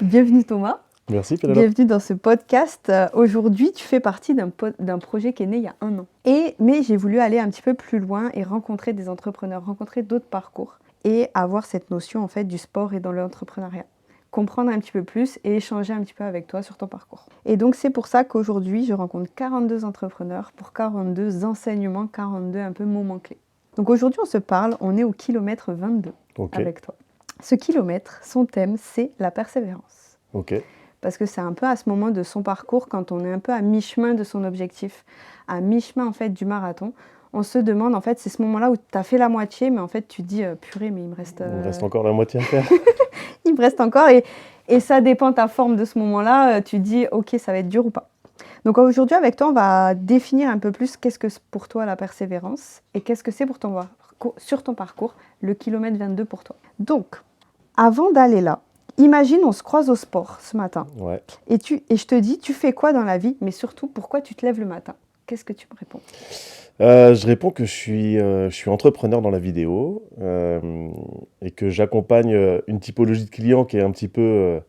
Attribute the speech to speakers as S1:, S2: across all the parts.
S1: Bienvenue Thomas,
S2: Merci Pénélope.
S1: bienvenue dans ce podcast. Aujourd'hui, tu fais partie d'un projet qui est né il y a 1 an. Mais j'ai voulu aller un petit peu plus loin et rencontrer des entrepreneurs, rencontrer d'autres parcours et avoir cette notion en fait du sport et dans l'entrepreneuriat. Comprendre un petit peu plus et échanger un petit peu avec toi sur ton parcours. Et donc c'est pour ça qu'aujourd'hui, je rencontre 42 entrepreneurs pour 42 enseignements, 42 un peu moments clés. Donc aujourd'hui, on se parle, on est au kilomètre 22
S2: Ok,
S1: avec toi. Ce kilomètre, son thème, c'est la persévérance.
S2: ok.
S1: Parce que c'est un peu à ce moment de son parcours, quand on est un peu à mi-chemin de son objectif, à mi-chemin en fait du marathon, on se demande en fait, c'est ce moment-là où tu as fait la moitié, mais en fait tu dis purée, mais
S2: Il me reste encore la moitié à faire.
S1: il me reste encore et ça dépend ta forme de ce moment-là, tu dis ok, ça va être dur ou pas. Donc aujourd'hui avec toi, on va définir un peu plus qu'est-ce que c'est pour toi la persévérance et qu'est-ce que c'est pour sur ton parcours, le kilomètre 22 pour toi. Donc, avant d'aller là, imagine on se croise au sport ce matin.
S2: Ouais.
S1: Et je te dis, tu fais quoi dans la vie, mais surtout, pourquoi tu te lèves le matin? Qu'est-ce que tu me réponds?
S2: Je réponds que je suis entrepreneur dans la vidéo et que j'accompagne une typologie de clients qui est un petit peu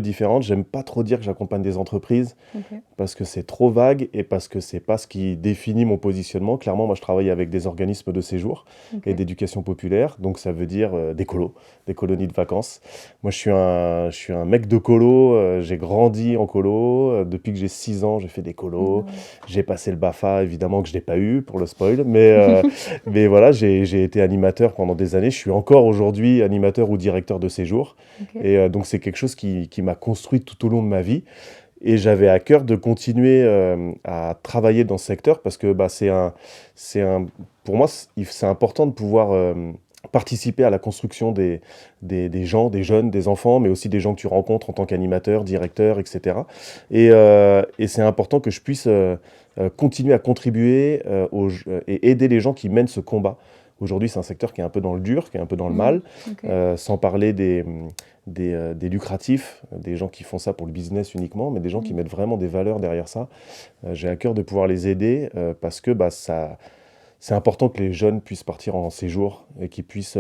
S2: différente. J'aime pas trop dire que j'accompagne des entreprises
S1: Ok.
S2: parce que c'est trop vague et parce que c'est pas ce qui définit mon positionnement. Clairement, moi, je travaille avec des organismes de séjour et
S1: Ok.
S2: d'éducation populaire, donc ça veut dire des colos, des colonies de vacances. Moi, je suis un mec de colo, j'ai grandi en colo, depuis que j'ai 6 ans, j'ai fait des colos,
S1: Énorme.
S2: j'ai passé le BAFA, évidemment que je n'ai pas eu pour le spoil, mais voilà, j'ai été animateur pendant des années, je suis encore aujourd'hui animateur ou directeur de séjour,
S1: Ok.
S2: et donc c'est quelque chose qui m'a construit tout au long de ma vie. Et j'avais à cœur de continuer à travailler dans ce secteur parce que bah, pour moi, c'est important de pouvoir participer à la construction des gens, des jeunes, des enfants, mais aussi des gens que tu rencontres en tant qu'animateur, directeur, etc. Et c'est important que je puisse continuer à contribuer et aider les gens qui mènent ce combat. Aujourd'hui, c'est un secteur qui est un peu dans le dur, qui est un peu dans le mal,
S1: Ok.
S2: sans parler des lucratifs, des gens qui font ça pour le business uniquement, mais des gens qui mettent vraiment des valeurs derrière ça. J'ai à cœur de pouvoir les aider parce que bah, c'est important que les jeunes puissent partir en séjour et qu'ils puissent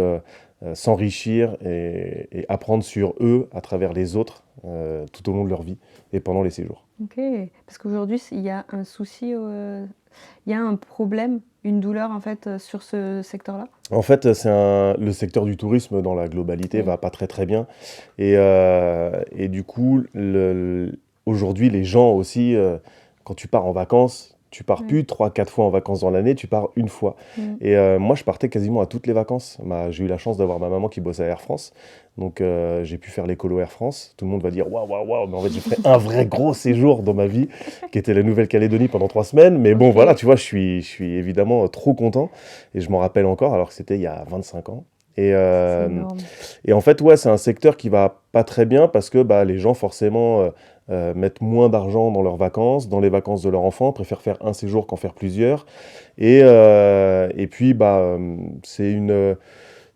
S2: s'enrichir et apprendre sur eux à travers les autres tout au long de leur vie et pendant les séjours.
S1: Ok. Parce qu'aujourd'hui, il y a un souci, il y a un problème, une douleur en fait sur ce secteur-là.
S2: En fait, le secteur du tourisme dans la globalité
S1: Oui.
S2: va pas très très bien. Et du coup, aujourd'hui, les gens aussi, quand tu pars en vacances, tu pars
S1: Ouais.
S2: plus 3, 4 fois en vacances dans l'année, tu pars une fois.
S1: Mm.
S2: Et moi, je partais quasiment à toutes les vacances. J'ai eu la chance d'avoir ma maman qui bosse à Air France. Donc, j'ai pu faire l'écolo Air France. Tout le monde va dire waouh, waouh, waouh. Mais en fait, j'ai fait un vrai gros séjour dans ma vie, qui était la Nouvelle-Calédonie pendant 3 semaines. Mais bon,
S1: Ok.
S2: voilà, tu vois, je suis évidemment trop content. Et je m'en rappelle encore, alors que c'était il y a 25 ans. Et,
S1: C'est
S2: euh,
S1: énorme.
S2: et en fait, ouais, c'est un secteur qui va pas très bien parce que bah, les gens, forcément, mettent moins d'argent dans leurs vacances, dans les vacances de leurs enfants, préfèrent faire un séjour qu'en faire plusieurs. Et puis, bah,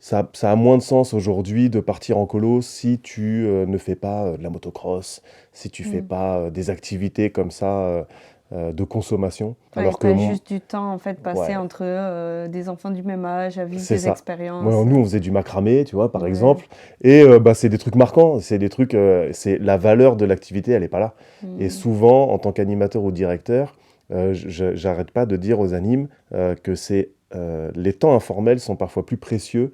S2: ça a moins de sens aujourd'hui de partir en colo si tu ne fais pas de la motocross, si tu fais
S1: Mm.
S2: pas des activités comme ça de consommation.
S1: Ouais,
S2: Alors que,
S1: pas juste du temps en fait passé
S2: ouais,
S1: entre des enfants du même âge à vivre
S2: c'est
S1: des
S2: ça. Moi,
S1: expériences.
S2: nous, on faisait du macramé, tu vois, par
S1: Ouais.
S2: exemple. Et bah, c'est des trucs marquants. C'est des trucs. C'est la valeur de l'activité, elle est pas là. Et
S1: Mm.
S2: souvent, en tant qu'animateur ou directeur, j'arrête pas de dire aux animes que les temps informels sont parfois plus précieux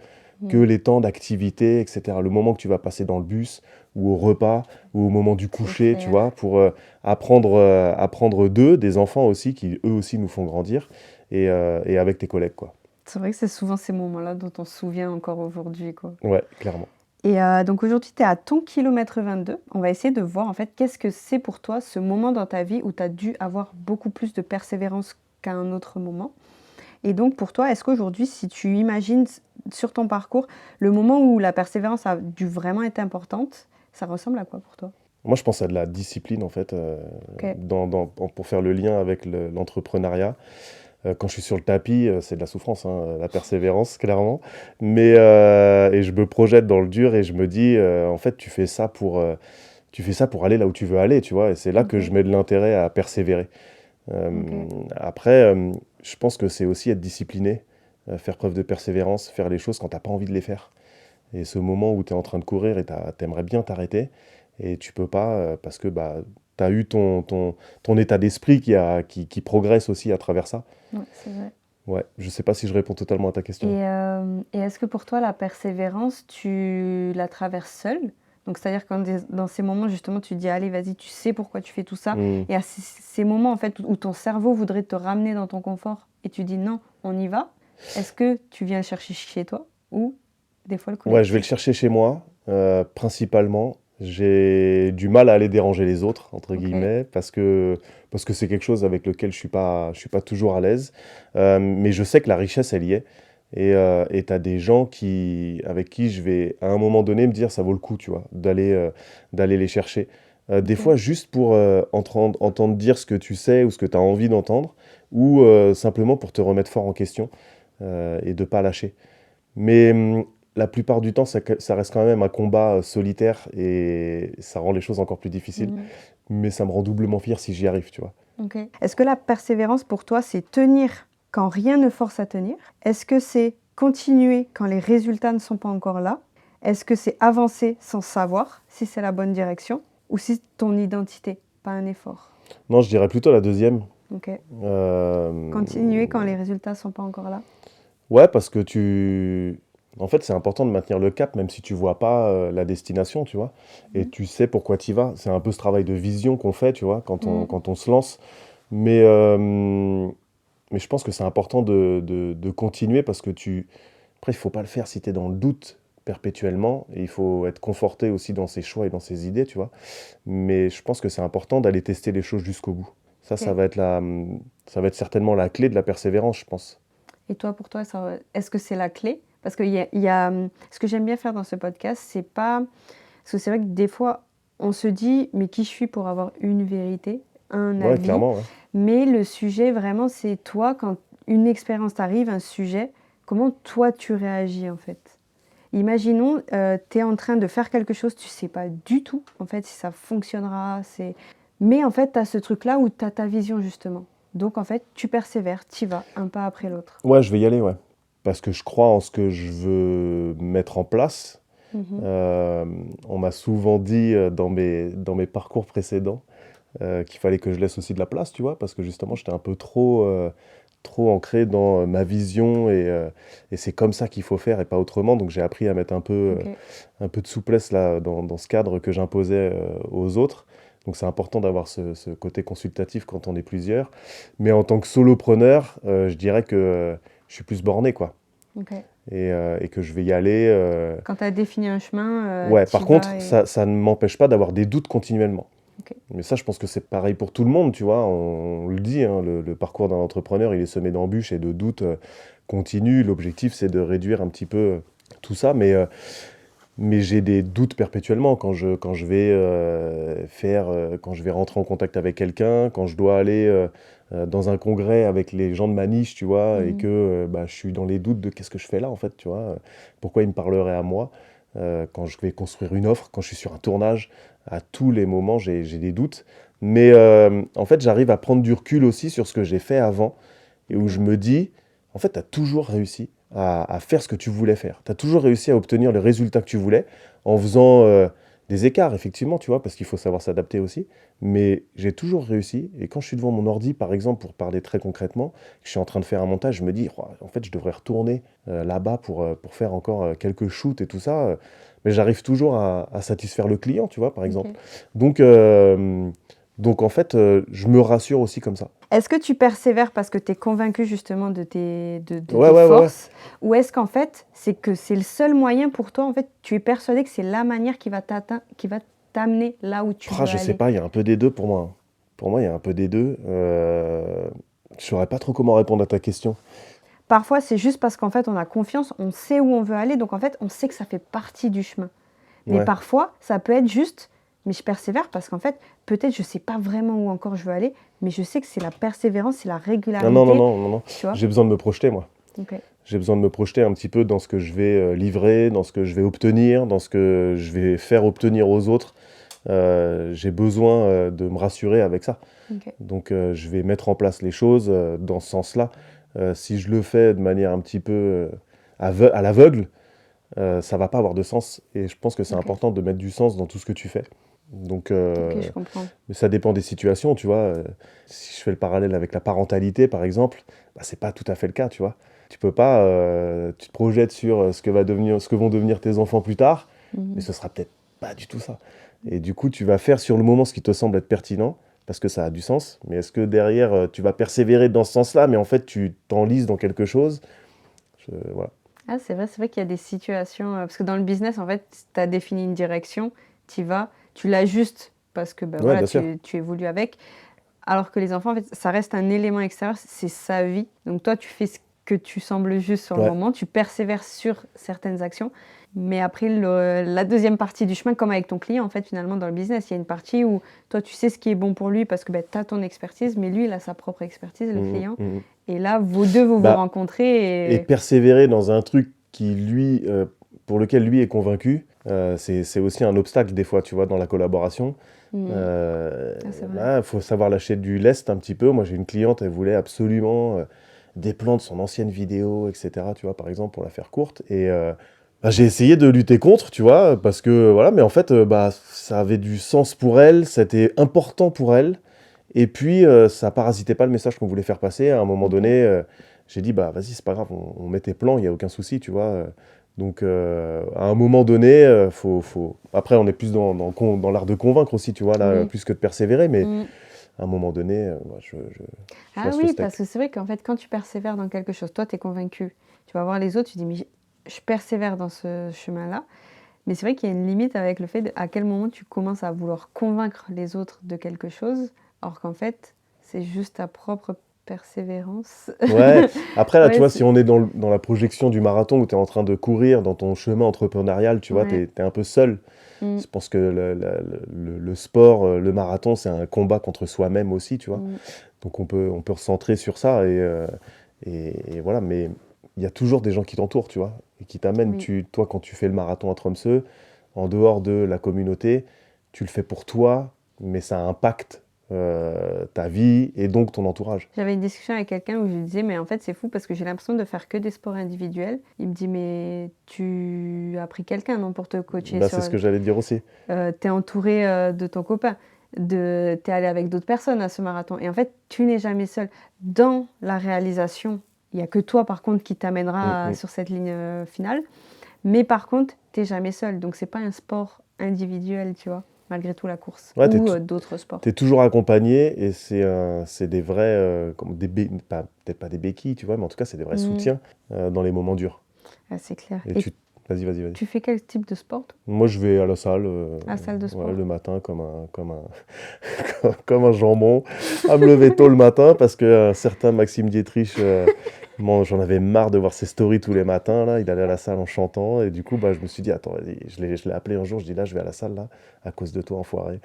S2: que
S1: Mm.
S2: les temps d'activité, etc. Le moment que tu vas passer dans le bus ou au repas ou au moment du
S1: C'est
S2: coucher, tu
S1: clair.
S2: vois, pour apprendre d'eux, des enfants aussi qui eux aussi nous font grandir et avec tes collègues, quoi.
S1: C'est vrai que c'est souvent ces moments-là dont on se souvient encore aujourd'hui, quoi.
S2: Ouais, clairement.
S1: Et donc aujourd'hui, tu es à ton kilomètre 22. On va essayer de voir en fait qu'est-ce que c'est pour toi ce moment dans ta vie où tu as dû avoir beaucoup plus de persévérance qu'à un autre moment. Et donc pour toi, est-ce qu'aujourd'hui, si tu imagines sur ton parcours le moment où la persévérance a dû vraiment être importante, ça ressemble à quoi pour toi?
S2: Moi, je pense à de la discipline, en fait,
S1: Ok.
S2: pour faire le lien avec l'entrepreneuriat. Quand je suis sur le tapis, c'est de la souffrance, hein, la persévérance, clairement. Et je me projette dans le dur et je me dis, en fait, tu fais ça pour aller là où tu veux aller, tu vois. Et c'est là que
S1: Ok.
S2: je mets de l'intérêt à persévérer.
S1: Ok.
S2: Après, je pense que c'est aussi être discipliné, faire preuve de persévérance, faire les choses quand t'as pas envie de les faire. Et ce moment où tu es en train de courir et t'aimerais bien t'arrêter, et tu peux pas parce que bah, tu as eu ton état d'esprit qui progresse aussi à travers ça.
S1: Ouais, c'est vrai.
S2: Ouais, je sais pas si je réponds totalement à ta question.
S1: Et est-ce que pour toi, la persévérance, tu la traverses seule? Donc, c'est-à-dire quand dans ces moments, justement, tu dis, allez, vas-y, tu sais pourquoi tu fais tout ça.
S2: Hmm.
S1: Et à ces moments, en fait, où ton cerveau voudrait te ramener dans ton confort et tu dis, non, on y va. Est-ce que tu viens le chercher chez toi ou des fois le
S2: Ouais, je vais le
S1: collectif?
S2: chercher chez moi, principalement. J'ai du mal à aller déranger les autres, entre
S1: Ok.
S2: guillemets, parce que c'est quelque chose avec lequel je suis pas toujours à l'aise. Mais je sais que la richesse, elle y est. Et tu as des gens avec qui je vais, à un moment donné, me dire, ça vaut le coup, tu vois, d'aller les chercher. Des
S1: Ok.
S2: fois, juste pour entendre dire ce que tu sais ou ce que tu as envie d'entendre, ou simplement pour te remettre fort en question et de pas lâcher. Mais la plupart du temps, ça reste quand même un combat solitaire et ça rend les choses encore plus difficiles.
S1: Mhm.
S2: Mais ça me rend doublement fier si j'y arrive, tu vois.
S1: Ok. Est-ce que la persévérance pour toi, c'est tenir quand rien ne force à tenir? Est-ce que c'est continuer quand les résultats ne sont pas encore là? Est-ce que c'est avancer sans savoir si c'est la bonne direction ou si c'est ton identité, pas un effort?
S2: Non, je dirais plutôt la deuxième.
S1: Ok.
S2: Euh,
S1: Continuer quand les résultats ne sont pas encore là?
S2: Ouais, parce que En fait, c'est important de maintenir le cap, même si tu vois pas la destination, tu vois. Et
S1: Mhm.
S2: tu sais pourquoi tu y vas. C'est un peu ce travail de vision qu'on fait, tu vois,
S1: Mhm.
S2: quand on se lance. Mais, euh, mais je pense que c'est important de continuer parce que Après, il faut pas le faire si tu es dans le doute perpétuellement. Et il faut être conforté aussi dans ses choix et dans ses idées, tu vois. Mais je pense que c'est important d'aller tester les choses jusqu'au bout. Ça
S1: Ok.
S2: va être ça va être certainement la clé de la persévérance, je pense.
S1: Et toi, pour toi, est-ce que c'est la clé? Parce que ce que j'aime bien faire dans ce podcast, c'est pas... Parce que c'est vrai que des fois, on se dit, mais qui je suis pour avoir une vérité, un
S2: Ouais,
S1: avis?
S2: clairement, ouais.
S1: Mais le sujet, vraiment, c'est toi, quand une expérience t'arrive, un sujet, comment toi tu réagis en fait? Imaginons, tu es en train de faire quelque chose, tu sais pas du tout en fait si ça fonctionnera, mais en fait tu as ce truc-là où tu as ta vision justement. Donc en fait, tu persévères, tu y vas, un pas après l'autre.
S2: Ouais, je vais y aller, ouais. Parce que je crois en ce que je veux mettre en place.
S1: Mhm.
S2: Euh, on m'a souvent dit dans mes parcours précédents qu'il fallait que je laisse aussi de la place, tu vois, parce que justement, j'étais un peu trop ancré dans ma vision et c'est comme ça qu'il faut faire et pas autrement. Donc j'ai appris à mettre
S1: Ok.
S2: un peu de souplesse là, dans ce cadre que j'imposais aux autres. Donc c'est important d'avoir ce côté consultatif quand on est plusieurs. Mais en tant que solopreneur, je dirais que je suis plus borné, quoi.
S1: Ok.
S2: Et que je vais y aller.
S1: Quand tu as défini un chemin,
S2: Ouais,
S1: tu
S2: par
S1: y vas
S2: contre,
S1: et...
S2: ça ne m'empêche pas d'avoir des doutes continuellement.
S1: Ok.
S2: Mais ça, je pense que c'est pareil pour tout le monde, tu vois. On le dit, hein, le parcours d'un entrepreneur, il est semé d'embûches et de doutes continus. L'objectif, c'est de réduire un petit peu tout ça. Mais j'ai des doutes perpétuellement quand je vais quand je vais rentrer en contact avec quelqu'un, quand je dois aller dans un congrès avec les gens de ma niche, tu vois, et
S1: Mhm.
S2: que bah, je suis dans les doutes de qu'est-ce que je fais là, en fait, tu vois, pourquoi ils me parleraient à moi, quand je vais construire une offre, quand je suis sur un tournage, à tous les moments, j'ai des doutes. Mais en fait, j'arrive à prendre du recul aussi sur ce que j'ai fait avant, et où je
S1: Ok.
S2: me dis, en fait, tu as toujours réussi à faire ce que tu voulais faire. Tu as toujours réussi à obtenir le résultat que tu voulais en faisant des écarts, effectivement, tu vois, parce qu'il faut savoir s'adapter aussi. Mais j'ai toujours réussi. Et quand je suis devant mon ordi, par exemple, pour parler très concrètement, je suis en train de faire un montage, je me dis, oh, en fait, je devrais retourner là-bas pour faire encore quelques shoots et tout ça. Mais j'arrive toujours à satisfaire le client, tu vois, par exemple.
S1: Ok.
S2: Donc, euh, donc en fait, je me rassure aussi comme ça.
S1: Est-ce que tu persévères parce que tu es convaincu justement de
S2: Ouais,
S1: tes
S2: ouais, ouais, ouais.
S1: forces? Ou est-ce qu'en fait, c'est que c'est le seul moyen pour toi, en fait, tu es persuadé que c'est la manière qui va t'amener là où tu
S2: Ah,
S1: veux
S2: je sais
S1: aller?
S2: pas, il y a un peu des deux pour moi, hein. Pour moi, il y a un peu des deux. Je saurais pas trop comment répondre à ta question.
S1: Parfois, c'est juste parce qu'en fait, on a confiance, on sait où on veut aller, donc en fait, on sait que ça fait partie du chemin. Mais
S2: Ouais.
S1: parfois, ça peut être juste, mais je persévère parce qu'en fait, peut-être je sais pas vraiment où encore je veux aller, mais je sais que c'est la persévérance, c'est la
S2: Ah non, non,
S1: régularité,
S2: non, non, non.
S1: tu vois?
S2: J'ai besoin de me projeter, moi.
S1: Ok.
S2: J'ai besoin de me projeter un petit peu dans ce que je vais livrer, dans ce que je vais obtenir, dans ce que je vais faire obtenir aux autres. J'ai besoin de me rassurer avec ça.
S1: Ok.
S2: Donc, je vais mettre en place les choses dans ce sens-là. Si je le fais de manière un petit peu à l'aveugle, ça va pas avoir de sens. Et je pense que c'est
S1: Ok.
S2: important de mettre du sens dans tout ce que tu fais. Donc,
S1: Ok, je comprends.
S2: mais ça dépend des situations, tu vois. Si je fais le parallèle avec la parentalité, par exemple, bah, c'est pas tout à fait le cas, tu vois. Tu peux pas, tu te projettes sur ce que vont devenir tes enfants plus tard, mais
S1: Mhm.
S2: ce sera peut-être pas du tout ça. Et du coup, tu vas faire sur le moment ce qui te semble être pertinent, parce que ça a du sens. Mais est-ce que derrière, tu vas persévérer dans ce sens-là, mais en fait, tu t'enlises dans quelque chose? Voilà.
S1: Ah, c'est vrai qu'il y a des situations, parce que dans le business, en fait, tu as défini une direction, tu y vas, tu l'ajustes parce que ben,
S2: Ouais,
S1: voilà,
S2: bien sûr.
S1: tu évolues avec. Alors que les enfants, en fait, ça reste un élément extérieur, c'est sa vie. Donc toi, tu fais ce que tu sembles juste sur le
S2: Ouais.
S1: moment, tu persévères sur certaines actions. Mais après, la deuxième partie du chemin, comme avec ton client, en fait, finalement, dans le business, il y a une partie où toi, tu sais ce qui est bon pour lui parce que ben, tu as ton expertise, mais lui, il a sa propre expertise, le
S2: Mhm,
S1: client.
S2: mhm.
S1: Et là, vous deux, vous vous
S2: Bah, et
S1: rencontrez et...
S2: persévérer dans un truc qui, lui, pour lequel lui est convaincu, c'est aussi un obstacle des fois, tu vois, dans la collaboration.
S1: Mhm. Ah, c'est vrai.
S2: Bah, faut savoir lâcher du lest un petit peu. Moi, j'ai une cliente, elle voulait absolument des plans de son ancienne vidéo, etc., tu vois, par exemple, pour la faire courte. Et bah, j'ai essayé de lutter contre, tu vois, parce que, voilà, mais en fait, bah, ça avait du sens pour elle, c'était important pour elle. Et puis, ça parasitait pas le message qu'on voulait faire passer. À un moment
S1: Ok.
S2: donné, j'ai dit, bah vas-y, c'est pas grave, on met tes plans, il n'y a aucun souci, tu vois. Donc, à un moment donné, Après, on est plus dans l'art de convaincre aussi, tu vois, là,
S1: Oui.
S2: plus que de persévérer, mais
S1: Mhm.
S2: à un moment donné, moi, je
S1: Ah
S2: lâche le
S1: oui, parce
S2: steak.
S1: que c'est vrai qu'en fait, quand tu persévères dans quelque chose, toi, tu es convaincu. Tu vas voir les autres, tu dis, mais je persévère dans ce chemin-là. Mais c'est vrai qu'il y a une limite avec le fait à quel moment tu commences à vouloir convaincre les autres de quelque chose, alors qu'en fait, c'est juste ta propre persévérance.
S2: Ouais, après, là, tu
S1: Ouais,
S2: vois, si on est dans la projection du marathon où tu es en train de courir dans ton chemin entrepreneurial, tu vois, tu
S1: ouais.
S2: es un peu seul.
S1: Mm,
S2: Je pense que le sport, le marathon, c'est un combat contre soi-même aussi, tu vois.
S1: mm,
S2: Donc on peut recentrer sur ça et voilà, mais il y a toujours des gens qui t'entourent, tu vois, et qui t'amènent.
S1: oui.
S2: Toi, quand tu fais le marathon à Tromsø, en dehors de la communauté, tu le fais pour toi, mais ça impacte ta vie et donc ton entourage.
S1: J'avais une discussion avec quelqu'un où je lui disais, mais en fait, c'est fou parce que j'ai l'impression de faire que des sports individuels. Il me dit, mais tu as pris quelqu'un, non, pour te coacher
S2: Bah,
S1: sur...
S2: c'est ce que j'allais dire aussi.
S1: T'es entouré de ton copain, t'es allé avec d'autres personnes à ce marathon. Et en fait, tu n'es jamais seul. Dans la réalisation, il n'y a que toi, par contre, qui
S2: Mm,
S1: t'amènera
S2: mm.
S1: sur cette ligne finale. Mais par contre, t'es jamais seul. Donc, c'est pas un sport individuel, tu vois, malgré tout, la course.
S2: Ouais,
S1: Ou d'autres sports.
S2: t'es toujours accompagné et c'est des vrais, peut-être pas des béquilles, tu vois, mais en tout cas, c'est des vrais
S1: Mm.
S2: soutiens dans les moments durs.
S1: Ah, c'est clair.
S2: Et
S1: Et
S2: vas-y, vas-y, vas-y.
S1: tu fais quel type de sport, toi,
S2: Moi, je vais à la salle
S1: à la salle de
S2: ouais,
S1: sport?
S2: le matin comme un jambon, à me lever tôt le matin parce que un certain Maxime Dietrich, j'en avais marre de voir ses stories tous les matins. Là. Il allait à la salle en chantant et du coup, bah, je me suis dit, attends, vas-y, je l'ai appelé un jour, je dis là, je vais à la salle là, à cause de toi, enfoiré.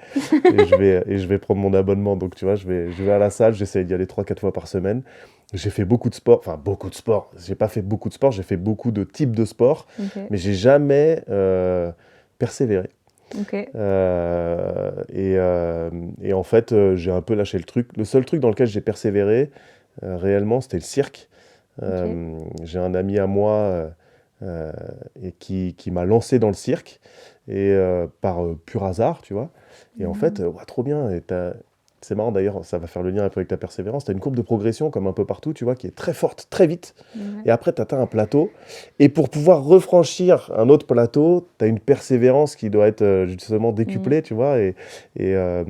S2: Et je vais prendre mon abonnement. Donc, tu vois, je vais à la salle, j'essaie d'y aller 3 4 fois par semaine. J'ai fait beaucoup de sport, enfin beaucoup de sport. J'ai pas fait beaucoup de sport, j'ai fait beaucoup de types de sport,
S1: Ok,
S2: mais j'ai jamais persévéré.
S1: ok,
S2: Et en fait, j'ai un peu lâché le truc. Le seul truc dans lequel j'ai persévéré réellement, c'était le cirque.
S1: ok.
S2: J'ai un ami à moi euh, et qui m'a lancé dans le cirque et par pur hasard, tu vois. Et en fait,
S1: Mm.
S2: ouais, trop bien. C'est marrant d'ailleurs, ça va faire le lien un peu avec ta persévérance. Tu as une courbe de progression comme un peu partout, tu vois, qui est très forte, très vite.
S1: Ouais.
S2: Et après, tu atteins un plateau. Et pour pouvoir refranchir un autre plateau, tu as une persévérance qui doit être justement
S1: Mm.
S2: décuplée, tu vois. Et, euh,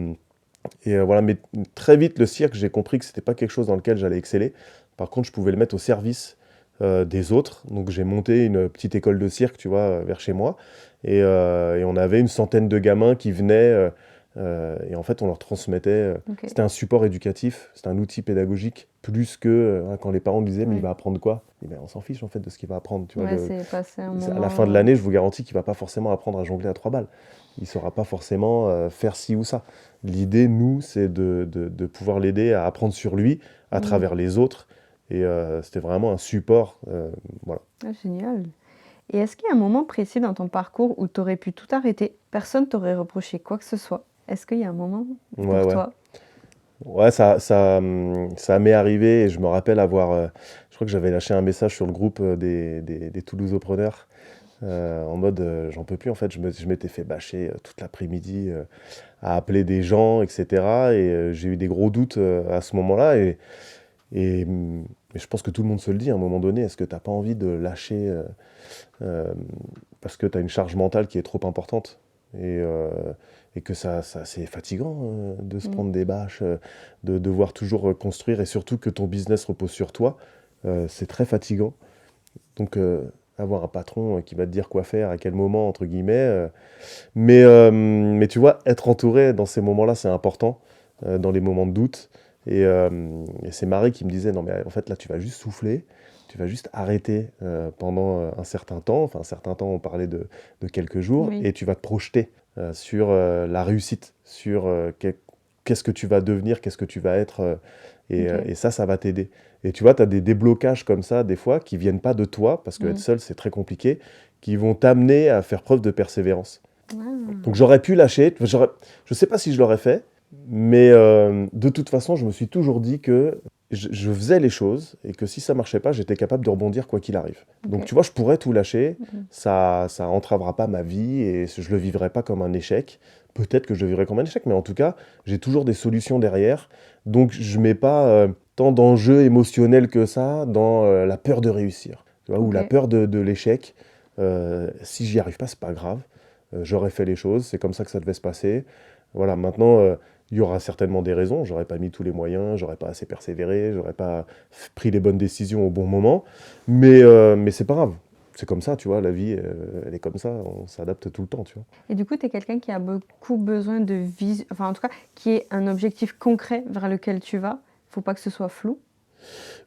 S2: voilà, mais très vite, le cirque, j'ai compris que c'était pas quelque chose dans lequel j'allais exceller. Par contre, je pouvais le mettre au service des autres. Donc, j'ai monté une petite école de cirque, tu vois, vers chez moi. Et on avait une centaine de gamins qui venaient. Et en fait, on leur transmettait.
S1: Ok.
S2: C'était un support éducatif, c'était un outil pédagogique, plus que quand les parents disaient, mais il
S1: Ouais.
S2: va apprendre quoi? Eh ben, on s'en fiche en fait de ce qu'il va apprendre. Tu vois,
S1: Ouais, c'est passé un
S2: à la fin de
S1: moment.
S2: l'année, je vous garantis qu'il va pas forcément apprendre à jongler à 3 balles. Il saura pas forcément faire ci ou ça. L'idée, nous, c'est de pouvoir l'aider à apprendre sur lui à
S1: Mm.
S2: travers les autres. Et c'était vraiment un support. Voilà.
S1: Ah, génial. Et est-ce qu'il y a un moment précis dans ton parcours où tu aurais pu tout arrêter? Personne t'aurait reproché quoi que ce soit. Est-ce qu'il y a un moment
S2: Ouais,
S1: pour
S2: ouais.
S1: toi?
S2: Ouais, ça m'est arrivé et je me rappelle avoir. Je crois que j'avais lâché un message sur le groupe des Toulousopreneurs en mode j'en peux plus en fait. Je m'étais fait bâcher toute l'après-midi à appeler des gens, etc. Et j'ai eu des gros doutes à ce moment-là. Et je pense que tout le monde se le dit à un moment donné. Est-ce que tu n'as pas envie de lâcher euh, parce que tu as une charge mentale qui est trop importante et, euh, et que ça c'est fatigant de se
S1: Mm.
S2: prendre des bâches, de devoir toujours construire et surtout que ton business repose sur toi. C'est très fatigant. Donc, avoir un patron qui va te dire quoi faire, à quel moment, entre guillemets. Mais tu vois, être entouré dans ces moments-là, c'est important, dans les moments de doute. Et c'est Marie qui me disait, non, mais en fait, là, tu vas juste souffler, tu vas juste arrêter pendant un certain temps. Enfin, un certain temps, on parlait de quelques jours,
S1: Oui,
S2: et tu vas te projeter sur la réussite, sur qu'est-ce que tu vas devenir, qu'est-ce que tu vas être.
S1: ok.
S2: Et ça va t'aider. Et tu vois, tu as des déblocages comme ça, des fois, qui viennent pas de toi, parce qu'être
S1: Mm.
S2: seul, c'est très compliqué, qui vont t'amener à faire preuve de persévérance. Donc
S1: Ah.
S2: j'aurais pu lâcher, je sais pas si je l'aurais fait, mais de toute façon, je me suis toujours dit que je faisais les choses et que si ça marchait pas, j'étais capable de rebondir quoi qu'il arrive. Donc
S1: Ok.
S2: tu vois, je pourrais tout lâcher,
S1: Mhm.
S2: ça entravera pas ma vie et je le vivrai pas comme un échec. Peut-être que je le vivrai comme un échec, mais en tout cas, j'ai toujours des solutions derrière. Donc je mets pas tant d'enjeux émotionnels que ça dans la peur de réussir, tu vois, ou
S1: Ok.
S2: la peur de l'échec. Si j'y arrive pas, c'est pas grave. J'aurais fait les choses, c'est comme ça que ça devait se passer. Voilà, maintenant, il y aura certainement des raisons. J'aurais pas mis tous les moyens, j'aurais pas assez persévéré, j'aurais pas pris les bonnes décisions au bon moment. Mais c'est pas grave. C'est comme ça, tu vois, la vie, elle est comme ça, on s'adapte tout le temps, tu vois.
S1: Et du coup, tu es quelqu'un qui a beaucoup besoin de vision, enfin en tout cas, qui est un objectif concret vers lequel tu vas. Faut pas que ce soit flou.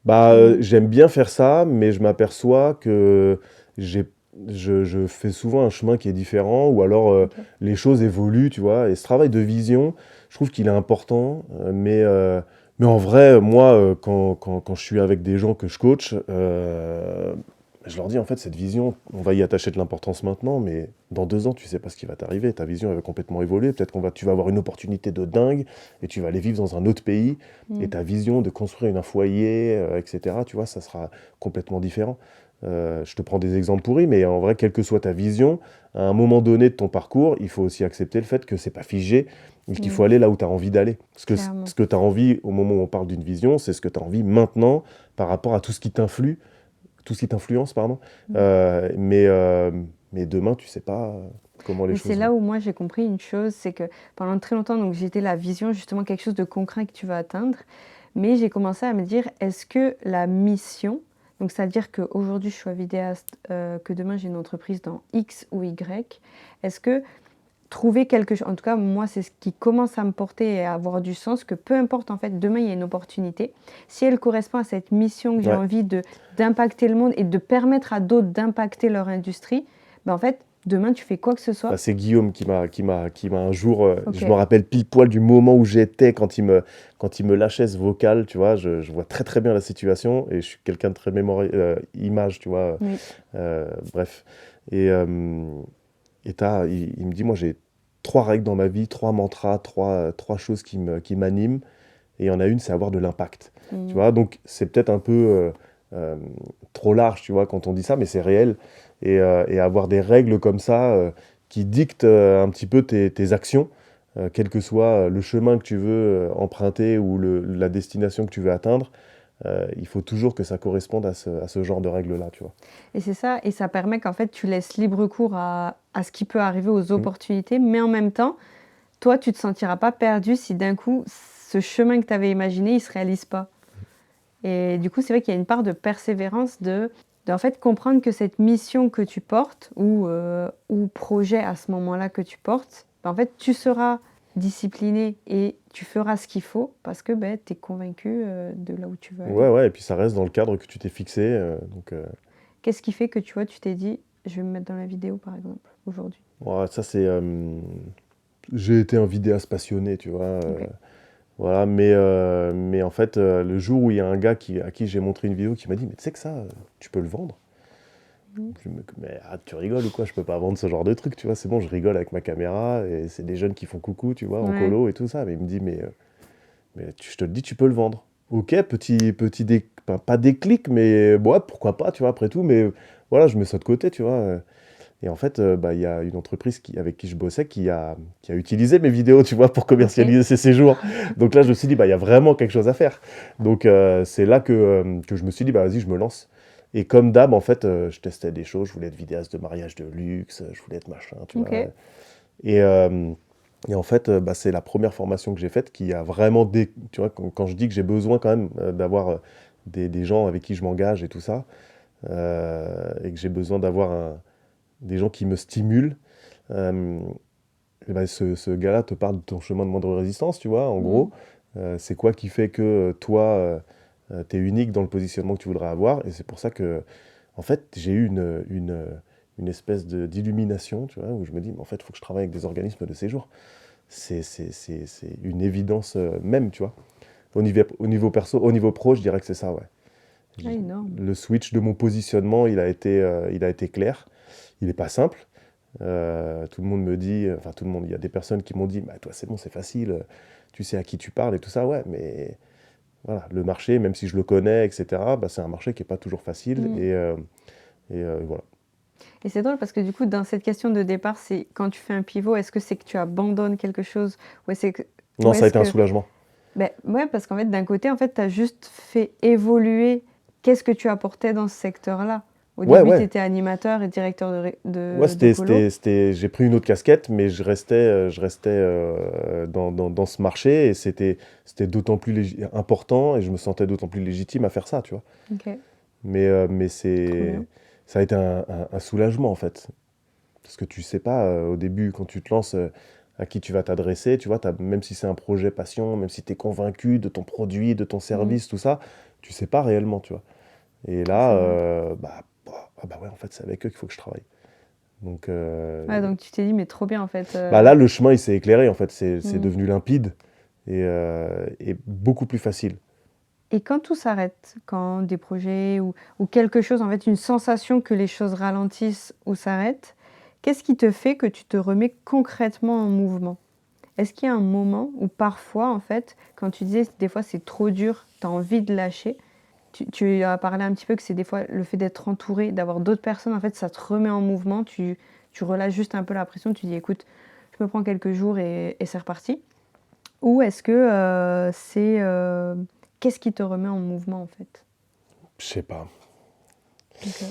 S2: Bah,
S1: Ou...
S2: j'aime bien faire ça, mais je m'aperçois que j'ai je fais souvent un chemin qui est différent ou alors,
S1: Ok.
S2: les choses évoluent, tu vois? Et ce travail de vision, je trouve qu'il est important, mais en vrai, moi, quand je suis avec des gens que je coach, je leur dis: «En fait, cette vision, on va y attacher de l'importance maintenant, mais dans 2 ans, tu sais pas ce qui va t'arriver. Ta vision, elle va complètement évoluer. Peut-être tu vas avoir une opportunité de dingue et tu vas aller vivre dans un autre pays et
S1: Mm.
S2: ta vision de construire un foyer, etc., tu vois, ça sera complètement différent. Je te prends des exemples pourris, mais en vrai, quelle que soit ta vision, à un moment donné de ton parcours, il faut aussi accepter le fait que c'est pas figé et qu'il
S1: Mm.
S2: faut aller là où tu as envie d'aller. Parce que
S1: Clairement.
S2: ce que tu as envie au moment où on parle d'une vision, c'est ce que tu as envie maintenant par rapport à tout ce qui tout ce qui t'influence, pardon.
S1: Mm.
S2: Mais demain, tu sais pas comment les
S1: Mais c'est
S2: choses vont.
S1: là où moi j'ai compris une chose, c'est que pendant très longtemps, donc j'étais la vision, justement quelque chose de concret que tu vas atteindre. Mais j'ai commencé à me dire, est-ce que la mission, donc c'est-à-dire qu'aujourd'hui je suis vidéaste, que demain j'ai une entreprise dans X ou Y, est-ce que trouver quelque chose, en tout cas moi c'est ce qui commence à me porter et à avoir du sens, que peu importe en fait, demain il y a une opportunité, si elle correspond à cette mission que j'ai
S2: Ouais.
S1: envie d'impacter le monde et de permettre à d'autres d'impacter leur industrie, ben en fait demain tu fais quoi que ce
S2: Bah,
S1: soit.
S2: c'est Guillaume qui m'a un jour,
S1: Ok,
S2: je me rappelle pile poil du moment où j'étais quand il me lâchait ce vocal, tu vois, je vois très très bien la situation et je suis quelqu'un de très image, tu vois,
S1: oui,
S2: bref. Et, il me dit, moi j'ai 3 règles dans ma vie, 3 mantras, trois choses qui m'animent et il y en a une, c'est avoir de l'impact, tu
S1: mm,
S2: vois. Donc c'est peut-être un peu trop large, tu vois, quand on dit ça, mais c'est réel. Et avoir des règles comme ça qui dictent un petit peu tes actions, quel que soit le chemin que tu veux emprunter ou la destination que tu veux atteindre, il faut toujours que ça corresponde à ce genre de règles-là, tu vois.
S1: et c'est ça, et ça permet qu'en fait tu laisses libre cours à ce qui peut arriver, aux
S2: Mm.
S1: opportunités, mais en même temps toi tu te sentiras pas perdu si d'un coup ce chemin que tu avais imaginé il se réalise pas. Et du coup, c'est vrai qu'il y a une part de persévérance, en fait comprendre que cette mission que tu portes ou projet à ce moment-là que tu portes, ben, en fait, tu seras discipliné et tu feras ce qu'il faut parce que ben, tu es convaincu de là où tu veux aller.
S2: Ouais, ouais, et puis ça reste dans le cadre que tu t'es fixé. Donc,
S1: Qu'est-ce qui fait que tu vois, tu t'es dit, je vais me mettre dans la vidéo par exemple, aujourd'hui.
S2: ouais, ça, c'est. J'ai été un vidéaste passionné, tu vois.
S1: Ok.
S2: Voilà, mais en fait, le jour où il y a un gars à qui j'ai montré une vidéo qui m'a dit, mais tu sais que ça, tu peux le vendre.
S1: Mhm.
S2: Mais tu rigoles ou quoi? Je peux pas vendre ce genre de truc, tu vois. C'est bon, je rigole avec ma caméra et c'est des jeunes qui font coucou, tu vois, en
S1: Ouais.
S2: colo et tout ça. Mais il me dit, je te le dis, tu peux le vendre. Ok, pas déclic, mais ouais, pourquoi pas, tu vois, après tout. Mais voilà, je mets ça de côté, tu vois. Et en fait, il y a une entreprise avec qui je bossais qui a utilisé mes vidéos, tu vois, pour
S1: OK.
S2: commercialiser ses séjours. Donc là, je me suis dit, il y a vraiment quelque chose à faire. Donc c'est là que je me suis dit, vas-y, je me lance. Et comme d'hab, en fait, je testais des choses. Je voulais être vidéaste de mariage de luxe, je voulais être machin, tu vois.
S1: OK.
S2: Et, euh, et en fait, c'est la première formation que j'ai faite qui a vraiment... Tu vois, quand je dis que j'ai besoin quand même d'avoir des gens avec qui je m'engage et tout ça, et que j'ai besoin d'avoir des gens qui me stimulent, euh, et ben, ce gars-là te parle de ton chemin de moindre résistance, tu vois, en
S1: Mmh.
S2: gros. C'est quoi qui fait que toi, tu es unique dans le positionnement que tu voudrais avoir. Et c'est pour ça que, en fait, j'ai eu une espèce d'illumination, tu vois, où je me dis, mais en fait, il faut que je travaille avec des organismes de séjour. C'est une évidence même, tu vois. Au niveau perso, au niveau pro, je dirais que c'est ça, ouais.
S1: Ah,
S2: J-
S1: énorme.
S2: Le switch de mon positionnement, il a été clair. Il n'est pas simple. Tout le monde me dit, enfin tout le monde, il y a des personnes qui m'ont dit, bah toi c'est bon, c'est facile, tu sais à qui tu parles et tout ça, ouais, mais voilà, le marché, même si je le connais, etc., c'est un marché qui n'est pas toujours facile
S1: Mmh.
S2: et voilà.
S1: Et c'est drôle parce que du coup, dans cette question de départ, c'est quand tu fais un pivot, est-ce que c'est que tu abandonnes quelque chose ou
S2: Non,
S1: ou
S2: ça a
S1: est-ce
S2: été un
S1: que
S2: soulagement.
S1: ben ouais, parce qu'en fait, d'un côté, en fait, tu as juste fait évoluer qu'est-ce que tu apportais dans ce secteur-là. Au
S2: Ouais,
S1: début, tu
S2: ouais,
S1: étais animateur et directeur
S2: ouais,
S1: de colo.
S2: j'ai pris une autre casquette, mais je restais dans ce marché et c'était d'autant plus important et je me sentais d'autant plus légitime à faire ça, tu vois.
S1: OK,
S2: Mais
S1: trop bien.
S2: ça a été un soulagement en fait. Parce que tu sais pas au début, quand tu te lances, à qui tu vas t'adresser, tu vois, même si c'est un projet passion, même si tu es convaincu de ton produit, de ton
S1: Mmh.
S2: service, tout ça, tu sais pas réellement, tu vois. Et là,
S1: C'est vrai.
S2: ouais, en fait, c'est avec eux qu'il faut que je travaille. Donc,
S1: Ouais, donc tu t'es dit: «Mais trop bien, en fait,
S2: là, le chemin, il s'est éclairé, en fait, c'est
S1: mmh».
S2: devenu limpide et beaucoup plus facile.
S1: Et quand tout s'arrête, quand des projets ou quelque chose, en fait, une sensation que les choses ralentissent ou s'arrêtent, qu'est-ce qui te fait que tu te remets concrètement en mouvement? Est-ce qu'il y a un moment où parfois, en fait, quand tu disais des fois c'est trop dur, tu as envie de lâcher, tu as parlé un petit peu que c'est des fois le fait d'être entouré, d'avoir d'autres personnes, en fait, ça te remet en mouvement, tu relâches juste un peu la pression, tu dis écoute, je me prends quelques jours et c'est reparti. Ou est-ce que qu'est-ce qui te remet en mouvement en fait?
S2: Je sais pas.
S1: Ok.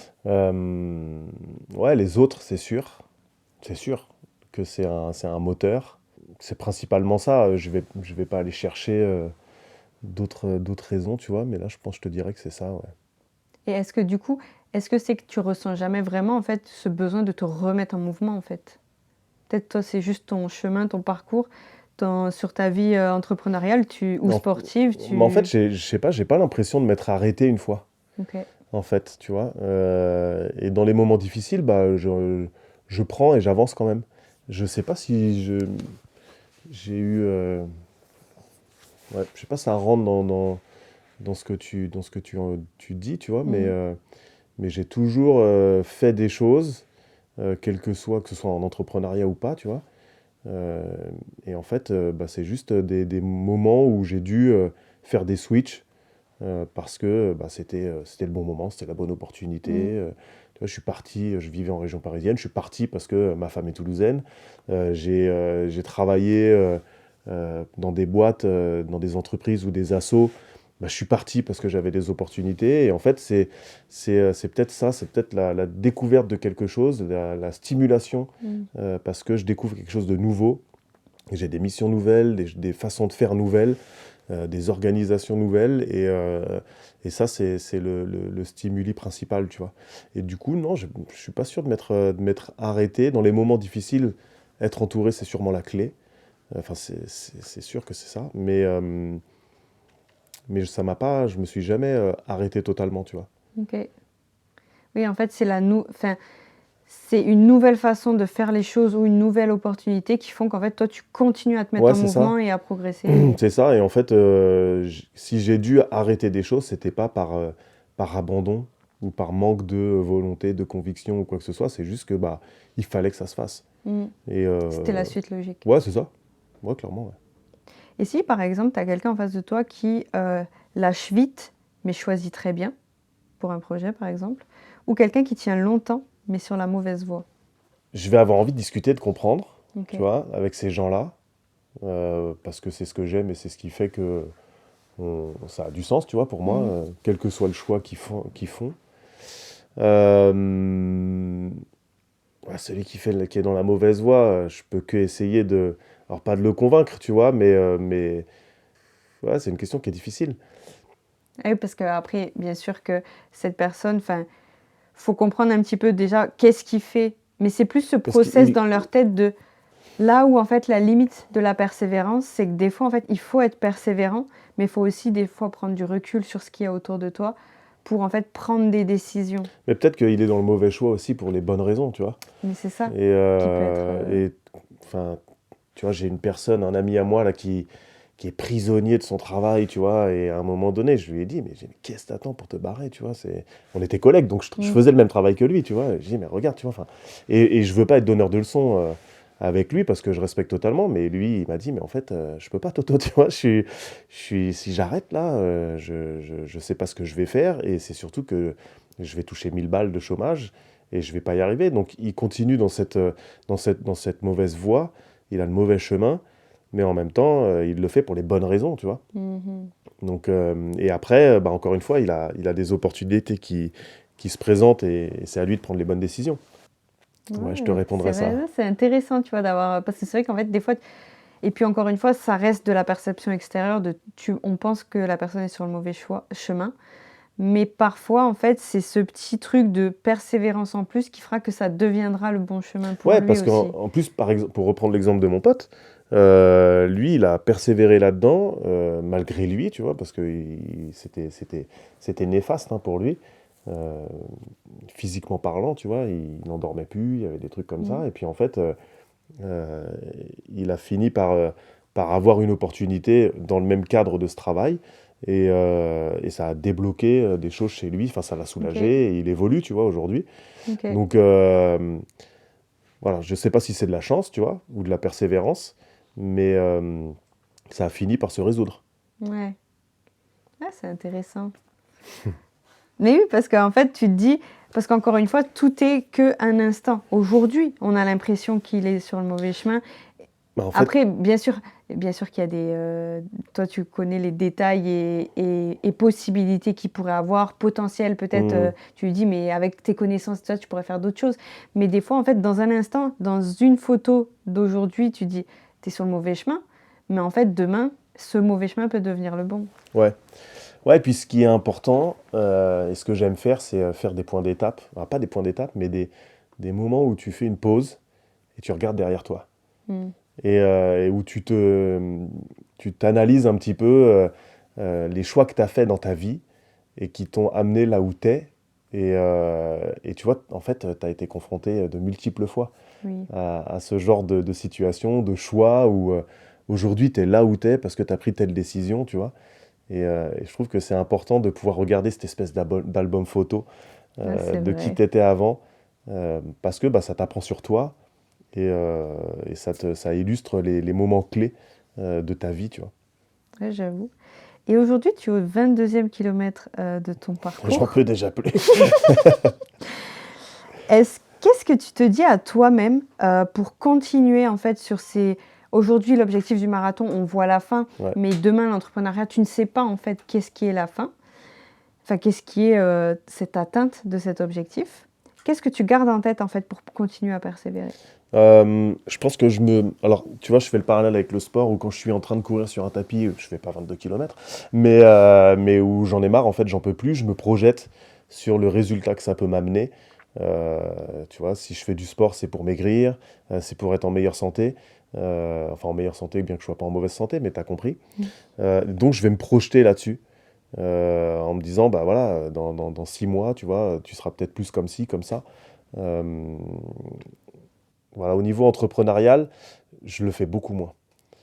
S2: Ouais, les autres, c'est sûr. C'est sûr que c'est un moteur. C'est principalement ça. Je vais pas aller chercher d'autres raisons, tu vois. Mais là, je pense, je te dirais que c'est ça, ouais.
S1: Et est-ce que du coup, est-ce que c'est que tu ressens jamais vraiment en fait ce besoin de te remettre en mouvement en fait? Peut-être toi c'est juste ton chemin, ton parcours, sur ta vie entrepreneuriale ou
S2: En,
S1: sportive,
S2: mais en fait,
S1: tu...
S2: je sais pas, j'ai pas l'impression de m'être arrêté une fois,
S1: Ok.
S2: en fait, tu vois. Et dans les moments difficiles, je prends et j'avance quand même. Je sais pas si j'ai eu. Ouais, je sais pas, ça rentre dans ce que tu dis, tu vois,
S1: Mhm.
S2: mais j'ai toujours fait des choses, que ce soit en entrepreneuriat ou pas, tu vois. Euh, et en fait, c'est juste des moments où j'ai dû faire des switches parce que c'était le bon moment, c'était la bonne opportunité.
S1: Mhm.
S2: Tu vois, je suis parti, je vivais en région parisienne, je suis parti parce que ma femme est toulousaine. J'ai travaillé dans des boîtes, dans des entreprises ou des assos. Je suis parti parce que j'avais des opportunités. Et en fait, c'est peut-être ça, c'est peut-être la découverte de quelque chose, la stimulation,
S1: Mhm.
S2: parce que je découvre quelque chose de nouveau. J'ai des missions nouvelles, des façons de faire nouvelles, des organisations nouvelles, et ça, c'est le stimuli principal, tu vois. Et du coup, non, je ne suis pas sûr de m'être arrêté. Dans les moments difficiles, être entouré, c'est sûrement la clé. Enfin, c'est sûr que c'est ça. Mais ça m'a pas, je me suis jamais arrêté totalement, tu vois.
S1: Ok. Oui, en fait, enfin, c'est une nouvelle façon de faire les choses ou une nouvelle opportunité qui font qu'en fait, toi, tu continues à te mettre
S2: Ouais,
S1: en
S2: c'est
S1: mouvement
S2: ça.
S1: et à progresser.
S2: C'est ça. Et en fait, si j'ai dû arrêter des choses, c'était pas par abandon ou par manque de volonté, de conviction ou quoi que ce soit. C'est juste que il fallait que ça se fasse.
S1: Mhm.
S2: Et
S1: C'était la suite logique.
S2: ouais, c'est ça. Ouais, clairement, ouais.
S1: Et si, par exemple, tu as quelqu'un en face de toi qui lâche vite, mais choisit très bien, pour un projet, par exemple, ou quelqu'un qui tient longtemps, mais sur la mauvaise voie.
S2: je vais avoir envie de discuter, de comprendre,
S1: Ok.
S2: tu vois, avec ces gens-là, parce que c'est ce que j'aime et c'est ce qui fait que ça a du sens, tu vois, pour moi,
S1: Mhm.
S2: quel que soit le choix qu'ils font. Euh, ouais, celui qui est dans la mauvaise voie, je peux que essayer de, alors pas de le convaincre, tu vois, mais ouais, c'est une question qui est difficile.
S1: Ah oui, parce que après, bien sûr que cette personne, enfin, faut comprendre un petit peu déjà qu'est-ce qu'il fait. Mais c'est plus ce
S2: Parce
S1: process
S2: qu'il,
S1: dans leur tête de là où en fait la limite de la persévérance, c'est que des fois en fait il faut être persévérant, mais il faut aussi des fois prendre du recul sur ce qu'il y a autour de toi pour en fait prendre des décisions.
S2: mais peut-être qu'il est dans le mauvais choix aussi pour les bonnes raisons, tu vois.
S1: Mais c'est ça
S2: Et,
S1: qui peut être.
S2: enfin, tu vois, j'ai une personne, un ami à moi là qui est prisonnier de son travail, tu vois. Et à un moment donné, je lui ai dit, mais qu'est-ce que t'attends pour te barrer, tu vois. On était collègues, donc je
S1: Mm.
S2: faisais le même travail que lui, tu vois. Et je dis, mais regarde, tu vois. Enfin, et je veux pas être donneur de leçons avec lui parce que je respecte totalement. Mais lui, il m'a dit, mais en fait, je peux pas, Toto, tu vois. Si j'arrête là, je sais pas ce que je vais faire. Et c'est surtout que je vais toucher 1000 balles de chômage et je vais pas y arriver. Donc il continue dans cette mauvaise voie. Il a le mauvais chemin. Mais en même temps, il le fait pour les bonnes raisons, tu vois.
S1: Mhm.
S2: Donc, et après, bah, encore une fois, il a des opportunités qui se présentent et c'est à lui de prendre les bonnes décisions. Ouais, je te
S1: Ouais, c'est
S2: répondrai
S1: vrai,
S2: ça.
S1: c'est intéressant, tu vois, d'avoir. Parce que c'est vrai qu'en fait, des fois, et puis encore une fois, ça reste de la perception extérieure on pense que la personne est sur le mauvais chemin. Mais parfois, en fait, c'est ce petit truc de persévérance en plus qui fera que ça deviendra le bon chemin pour
S2: Ouais,
S1: lui
S2: parce qu'en
S1: aussi.
S2: en plus, par exemple, pour reprendre l'exemple de mon pote, lui, il a persévéré là-dedans, malgré lui, tu vois, parce que c'était néfaste hein, pour lui. Euh, Physiquement parlant, tu vois, il n'endormait plus, il y avait des trucs comme
S1: Mm.
S2: ça. Et puis en fait, Euh, il a fini par avoir une opportunité dans le même cadre de ce travail. Et ça a débloqué des choses chez lui, enfin, ça l'a
S1: Ok,
S2: soulagé et il évolue, tu vois, aujourd'hui.
S1: ok.
S2: Donc, voilà, je sais pas si c'est de la chance, tu vois, ou de la persévérance, mais ça a fini par se résoudre.
S1: Ouais. Ah, c'est intéressant. Mais oui, parce qu'en fait, tu te dis, parce qu'encore une fois, tout est que un instant. Aujourd'hui, on a l'impression qu'il est sur le mauvais chemin.
S2: Bah, en fait,
S1: Après, bien sûr qu'il y a des. Toi, tu connais les détails et possibilités qu'il pourrait avoir, potentiel peut-être.
S2: hmm,
S1: Tu lui dis, mais avec tes connaissances, toi, tu pourrais faire d'autres choses. Mais des fois, en fait, dans un instant, dans une photo d'aujourd'hui, tu dis, tu es sur le mauvais chemin. Mais en fait, demain, ce mauvais chemin peut devenir le bon.
S2: ouais. Ouais, et puis ce qui est important, et ce que j'aime faire, c'est faire des points d'étape. Enfin, pas des points d'étape, mais des moments où tu fais une pause et tu regardes derrière toi.
S1: Mm.
S2: Et où tu t'analyses un petit peu les choix que tu as faits dans ta vie et qui t'ont amené là où tu es. Et tu vois, en fait, tu as été confronté de multiples fois
S1: Oui.
S2: à ce genre de situation, de choix où aujourd'hui tu es là où tu es parce que tu as pris telle décision, tu vois. Et je trouve que c'est important de pouvoir regarder cette espèce d'album photo
S1: Ah, c'est
S2: de qui
S1: vrai.
S2: tu étais avant parce que bah, ça t'apprend sur toi et ça illustre les moments clés de ta vie, tu vois.
S1: Ouais, j'avoue. Et aujourd'hui, tu es au 22e kilomètre de ton
S2: J'en
S1: parcours.
S2: peux déjà plus.
S1: Qu'est-ce que tu te dis à toi-même pour continuer en fait sur ces... Aujourd'hui, l'objectif du marathon, on voit la fin,
S2: Ouais.
S1: mais demain, l'entrepreneuriat, tu ne sais pas en fait qu'est-ce qui est la fin, enfin qu'est-ce qui est cette atteinte de cet objectif. Qu'est-ce que tu gardes en tête en fait pour continuer à persévérer?
S2: Je pense que Alors, tu vois, je fais le parallèle avec le sport où quand je suis en train de courir sur un tapis, je fais pas 22 km, mais où j'en ai marre, en fait, j'en peux plus, je me projette sur le résultat que ça peut m'amener. Euh, Tu vois, si je fais du sport, c'est pour maigrir, c'est pour être en meilleure santé. Enfin, en meilleure santé, bien que je sois pas en mauvaise santé, mais tu as compris.
S1: Mm.
S2: Donc, je vais me projeter là-dessus. En me disant, bah voilà, dans 6 mois, tu vois, tu seras peut-être plus comme ci, comme ça. Euh, voilà, au niveau entrepreneurial, je le fais beaucoup moins.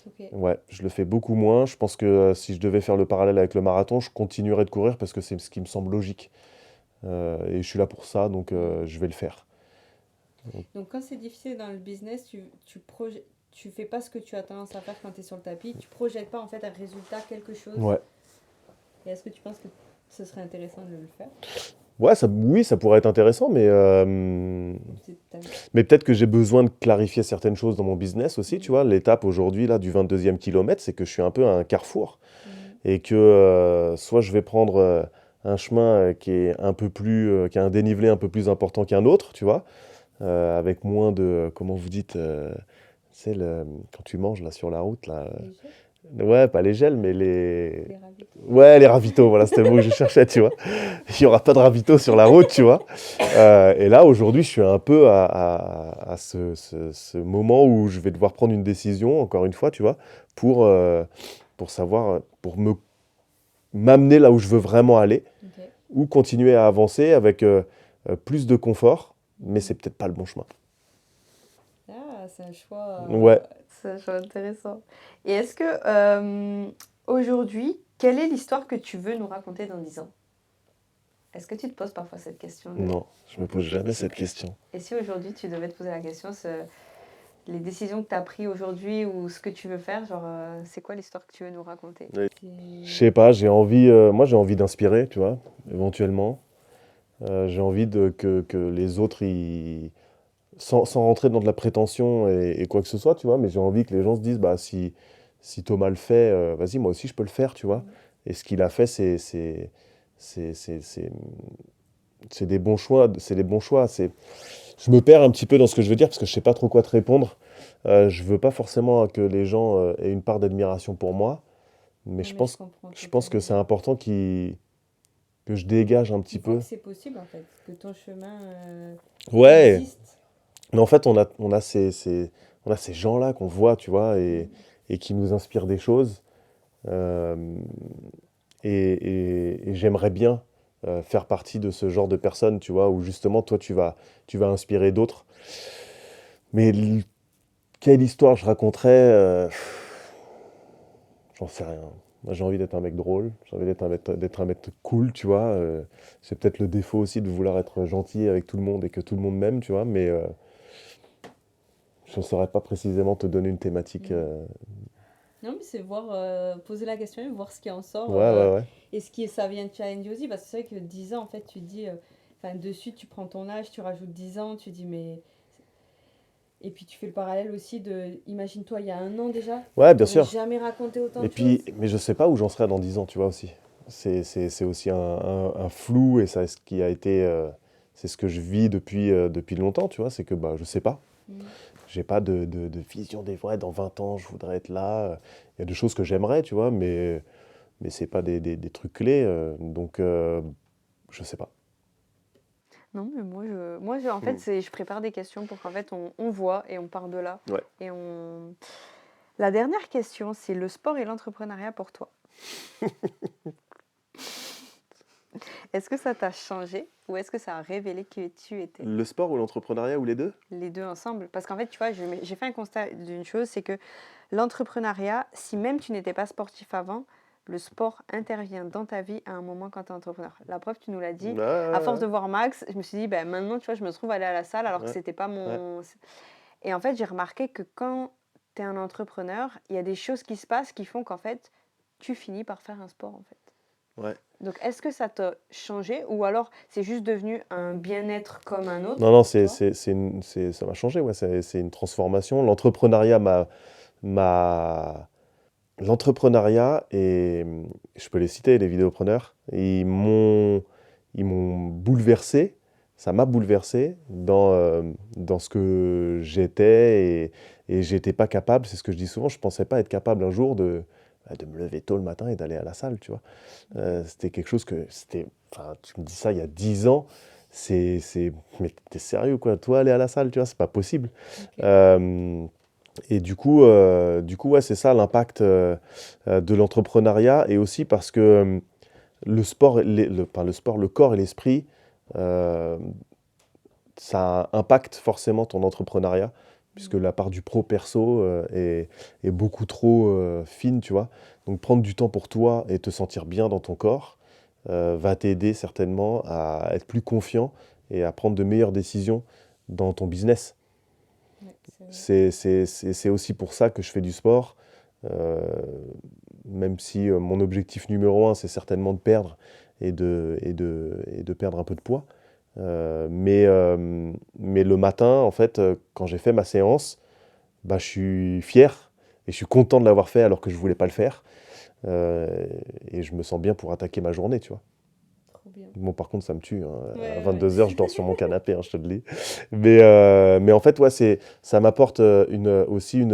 S1: Ok.
S2: Ouais, je le fais beaucoup moins. Je pense que si je devais faire le parallèle avec le marathon, je continuerais de courir parce que c'est ce qui me semble logique. Et je suis là pour ça, donc je vais le faire.
S1: Donc quand c'est difficile dans le business, tu fais pas ce que tu as tendance à faire quand tu es sur le tapis, tu projettes pas en fait un résultat, quelque chose.
S2: Ouais.
S1: Et est-ce que tu penses que ce serait intéressant de le faire?
S2: Ouais, oui, ça pourrait être intéressant, mais peut-être que j'ai besoin de clarifier certaines choses dans mon business aussi, tu vois. L'étape aujourd'hui, là, du 22e kilomètre, c'est que je suis un peu à un carrefour et que soit je vais prendre un chemin qui a un dénivelé un peu plus important qu'un autre, tu vois, avec moins de, comment vous dites, c'est quand tu manges là sur la route, là, ouais, pas les gels, mais les... Ouais, les ravitaux, voilà, c'était le mot que je cherchais, tu vois. Il n'y aura pas de ravitaux sur la route, tu vois. Et là, aujourd'hui, je suis un peu à ce moment où je vais devoir prendre une décision, encore une fois, tu vois, pour savoir, m'amener là où je veux vraiment aller,
S1: Ok.
S2: ou continuer à avancer avec plus de confort, mais c'est peut-être pas le bon chemin.
S1: Ah, c'est un choix.
S2: Ouais,
S1: C'est un choix intéressant. Et est-ce que aujourd'hui, quelle est l'histoire que tu veux nous raconter dans 10 ans? Est-ce que tu te poses parfois cette question de...
S2: non, je me pose jamais cette question.
S1: Et si aujourd'hui tu devais te poser la question, les décisions que tu as prises aujourd'hui ou ce que tu veux faire, genre, c'est quoi l'histoire que tu veux nous raconter?
S2: Ouais. Je sais pas, moi j'ai envie d'inspirer, tu vois, éventuellement. J'ai envie que les autres, sans rentrer dans de la prétention et quoi que ce soit, tu vois, mais j'ai envie que les gens se disent, bah si Thomas le fait, vas-y, moi aussi je peux le faire, tu vois. Et ce qu'il a fait, c'est, c'est, c'est, c'est des bons choix, c'est les bons choix. Je me perds un petit peu dans ce que je veux dire parce que je sais pas trop quoi te répondre. Je veux pas forcément que les gens aient une part d'admiration pour moi, mais
S1: Non,
S2: je
S1: mais je
S2: pense,
S1: comprends
S2: je pense que
S1: totalement.
S2: c'est important que je dégage un petit
S1: Qu'ils voient
S2: peu.
S1: que c'est possible en fait, que ton chemin
S2: Ouais,
S1: existe.
S2: mais en fait, on a ces gens-là qu'on voit, tu vois, et qui nous inspirent des choses. Euh, et j'aimerais bien faire partie de ce genre de personnes, tu vois, où justement, toi, tu vas inspirer d'autres. Mais quelle histoire je raconterais j'en sais rien. Moi, j'ai envie d'être un mec drôle, j'ai envie d'être un mec cool, tu vois. C'est peut-être le défaut aussi de vouloir être gentil avec tout le monde et que tout le monde m'aime, tu vois, mais je ne saurais pas précisément te donner une thématique.
S1: Non, mais c'est voir, poser la question et voir ce qui en sort.
S2: Ouais, ouais, ouais.
S1: Et ce qui ça vient de challenger aussi, parce que c'est vrai que 10 ans, en fait, tu dis, enfin, dessus, tu prends ton âge, tu rajoutes 10 ans, tu dis, mais. Et puis tu fais le parallèle aussi de, imagine-toi, il y a un an déjà,
S2: Ouais, bien
S1: t'aurais
S2: sûr.
S1: jamais raconté autant
S2: Et
S1: de choses.
S2: puis, mais je sais pas où j'en serai dans 10 ans, tu vois aussi. C'est aussi un flou et ça, ce qui a été, c'est ce que je vis depuis longtemps, tu vois. C'est que bah, je sais pas.
S1: Mm.
S2: J'ai pas de vision des vrais. Dans 20 ans, je voudrais être là. Il y a des choses que j'aimerais, tu vois, mais c'est pas des trucs clés. Donc, je sais pas.
S1: Non, mais en fait, je prépare des questions pour qu'en fait, on voit et on part de là.
S2: Ouais.
S1: Et on... La dernière question, c'est le sport et l'entrepreneuriat pour toi. Est-ce que ça t'a changé ou est-ce que ça a révélé qui tu étais?
S2: Le sport ou l'entrepreneuriat ou les deux?
S1: Les deux ensemble. Parce qu'en fait, tu vois, j'ai fait un constat d'une chose, c'est que l'entrepreneuriat, si même tu n'étais pas sportif avant, le sport intervient dans ta vie à un moment quand tu es entrepreneur. La preuve, tu nous l'as dit. À force
S2: Ouais,
S1: de voir Max, je me suis dit, ben, maintenant, tu vois, je me trouve aller à la salle alors que
S2: ouais,
S1: c'était pas
S2: ouais,
S1: mon... Et en fait, j'ai remarqué que quand tu es un entrepreneur, il y a des choses qui se passent qui font qu'en fait, tu finis par faire un sport, en fait.
S2: ouais.
S1: Donc, est-ce que ça t'a changé ou alors c'est juste devenu un bien-être comme un autre
S2: Non, non,
S1: pour toi?
S2: ça m'a changé, ouais, c'est une transformation. L'entrepreneuriat m'a, L'entrepreneuriat et je peux les citer, les vidéopreneurs, ils m'ont bouleversé, ça m'a bouleversé dans ce que j'étais et j'étais pas capable, c'est ce que je dis souvent, je pensais pas être capable un jour de me lever tôt le matin et d'aller à la salle, tu vois. C'était quelque chose enfin, tu me dis ça il y a 10 ans, mais t'es sérieux quoi, toi aller à la salle, tu vois, c'est pas possible.
S1: Ok.
S2: Euh, et du coup, ouais, c'est ça l'impact de l'entrepreneuriat et aussi parce que le sport, pas le sport, le corps et l'esprit, euh, ça impacte forcément ton entrepreneuriat puisque la part du pro-perso est beaucoup trop fine, tu vois. Donc prendre du temps pour toi et te sentir bien dans ton corps va t'aider certainement à être plus confiant et à prendre de meilleures décisions dans ton business.
S1: Ouais, c'est vrai.
S2: C'est aussi pour ça que je fais du sport, euh, même si mon objectif numéro un, c'est certainement de perdre et de perdre un peu de poids. Mais le matin, en fait, quand j'ai fait ma séance, bah, je suis fier et je suis content de l'avoir fait alors que je voulais pas le faire. Euh, et je me sens bien pour attaquer ma journée, tu vois.
S1: Trop bien.
S2: Bon, par contre, ça me tue, hein. À
S1: Ouais, ouais.
S2: 22 heures, je dors sur mon canapé, hein, je te le dis. Mais en fait, ouais, ça m'apporte aussi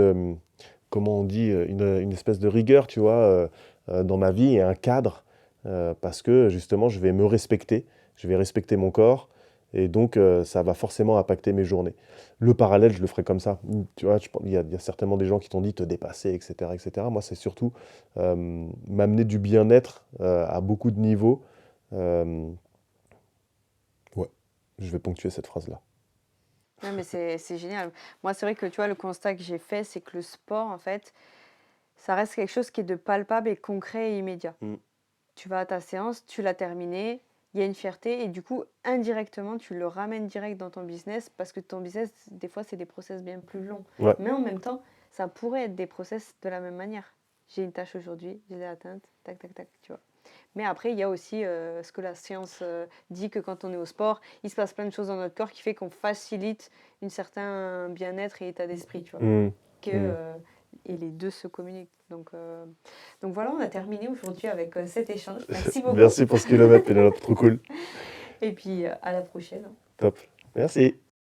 S2: comment on dit, une espèce de rigueur, tu vois, dans ma vie et un cadre, parce que justement, je vais me respecter, je vais respecter mon corps, et donc ça va forcément impacter mes journées. Le parallèle, je le ferai comme ça. Tu vois, il y a certainement des gens qui t'ont dit te dépasser, etc., etc. Moi, c'est surtout m'amener du bien-être à beaucoup de niveaux. Euh, ouais, je vais ponctuer cette phrase-là.
S1: Non, mais c'est génial. Moi, c'est vrai que tu vois, le constat que j'ai fait, c'est que le sport, en fait, ça reste quelque chose qui est de palpable et concret et immédiat.
S2: Mm.
S1: Tu vas à ta séance, tu l'as terminée, il y a une fierté et du coup, indirectement, tu le ramènes direct dans ton business parce que ton business, des fois, c'est des process bien plus longs.
S2: Ouais,
S1: Mais en même temps, ça pourrait être des process de la même manière. J'ai une tâche aujourd'hui, je l'ai atteinte, tac, tac, tac, tu vois. Mais après, il y a aussi ce que la science dit que quand on est au sport, il se passe plein de choses dans notre corps qui fait qu'on facilite un certain bien-être et état d'esprit, tu vois.
S2: mm,
S1: Que,
S2: mm.
S1: et les deux se communiquent. Donc voilà, on a terminé aujourd'hui avec cet échange. Merci beaucoup.
S2: Merci pour ce kilomètre, Pénélope, trop cool.
S1: Et puis à la prochaine.
S2: Top. Merci.